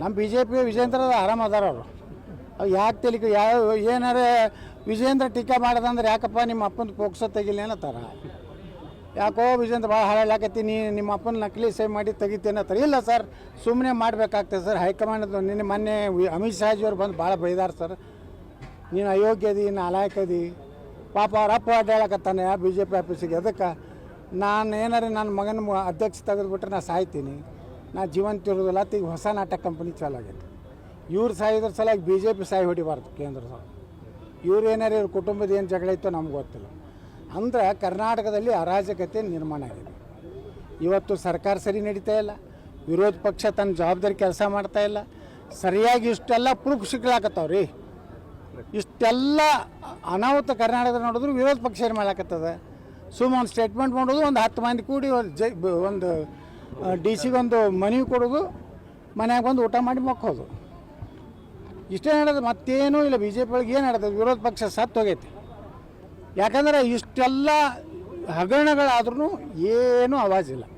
ನಮ್ಮ B J P Vijendra ಆರಾಮ ಅದಾರ ಅವರು. ಅವು ಯಾಕೆ ತೆಲಿಕೆ ಯಾವ ಏನಾರೇ ವಿಜೇಂದ್ರ ಟೀಕಾ ಮಾಡೋದಂದ್ರೆ ಯಾಕಪ್ಪ ನಿಮ್ಮ ಅಪ್ಪನ ಪೋಕ್ಸೋ ತೆಗಿಲ್ಲ ಅನ್ನತ್ತಾರ. ಯಾಕೋ ವಿಜೇಂದ್ರ ಭಾಳ ಹಾಳಾಕತ್ತಿ ನಿಮ್ಮ ಅಪ್ಪನ ನಕಲಿ ಸೈ ಮಾಡಿ ತೆಗಿತೇನತ್ತಾರೆ. ಇಲ್ಲ ಸರ್, ಸುಮ್ಮನೆ ಮಾಡಬೇಕಾಗ್ತದೆ ಸರ್. ಹೈಕಮಾಂಡ್ ನಿನ್ನೆ ಮೊನ್ನೆ ಅಮಿತ್ ಶಾಜಿಯವ್ರು ಬಂದು ಭಾಳ ಬೈದಾರ ಸರ್. ನೀನು ಅಯೋಗ್ಯದಿ, ನಾಲಾಯಕದಿ, ಪಾಪ ಅವ್ರ ಅಪ್ಪ ಅಡ್ಡಾಡಕತ್ತಾನೆ ಬಿ ಜೆ ಪಿ ಆಫೀಸಿಗೆ. ಅದಕ್ಕೆ ನಾನು ಏನಾರ ನನ್ನ ಮಗನ ಅಧ್ಯಕ್ಷ ತೆಗೆದುಬಿಟ್ರೆ ನಾನು ಸಾಯ್ತೀನಿ, ನಾ ಜೀವಂತ ಇರೋದಿಲ್ಲ. ಈಗ ಹೊಸ ನಾಟಕ ಕಂಪನಿ ಚಾಲು ಆಗೈತೆ. ಇವ್ರು ಸಾಯೋದ್ರ ಸಲಾಗಿ ಬಿ ಜೆ ಪಿ ಸಾಯಿ ಹೊಡಿಬಾರ್ದು ಕೇಂದ್ರದವ್ರು. ಇವ್ರು ಏನಾರು ಇವ್ರ ಕುಟುಂಬದ ಏನು ಜಗಳ ಇತ್ತೋ ನಮ್ಗೆ ಗೊತ್ತಿಲ್ಲ. ಅಂದ್ರೆ ಕರ್ನಾಟಕದಲ್ಲಿ ಅರಾಜಕತೆ ನಿರ್ಮಾಣ ಆಗಿದೆ. ಇವತ್ತು ಸರ್ಕಾರ ಸರಿ ನಡೀತಾ ಇಲ್ಲ, ವಿರೋಧ ಪಕ್ಷ ತನ್ನ ಜವಾಬ್ದಾರಿ ಕೆಲಸ ಮಾಡ್ತಾ ಇಲ್ಲ. ಸರಿಯಾಗಿ ಇಷ್ಟೆಲ್ಲ ಪ್ರೂಫ್ ಸಿಗ್ಲಾಕತ್ತಾವ್ರಿ. ಇಷ್ಟೆಲ್ಲ ಅನಾಹುತ ಕರ್ನಾಟಕದ ನೋಡಿದ್ರು ವಿರೋಧ ಪಕ್ಷ ಏನು ಮಾಡ್ಲಾಕತ್ತದ. ಸುಮ್ಮ ಒಂದು ಸ್ಟೇಟ್ಮೆಂಟ್ ಮಾಡೋದು, ಒಂದು 10 ಮಂದಿ ಕೂಡಿ ಒಂದು ಡಿ ಸಿಗೊಂದು ಮನವಿ ಕೊಡೋದು, ಮನ್ಯಾಗ ಬಂದು ಊಟ ಮಾಡಿ ಮಕ್ಕೋದು, ಇಷ್ಟೇ ನಡೆದು ಮತ್ತೇನೂ ಇಲ್ಲ. ಬಿ ಜೆ ಪಿ ಒಳಗೆ ಏನು ನಡೆದ, ವಿರೋಧ ಪಕ್ಷ ಸತ್ತು ಹೋಗೈತಿ. ಯಾಕಂದರೆ ಇಷ್ಟೆಲ್ಲ ಹಗರಣಗಳಾದ್ರೂ ಏನೂ ಆವಾಜಿಲ್ಲ.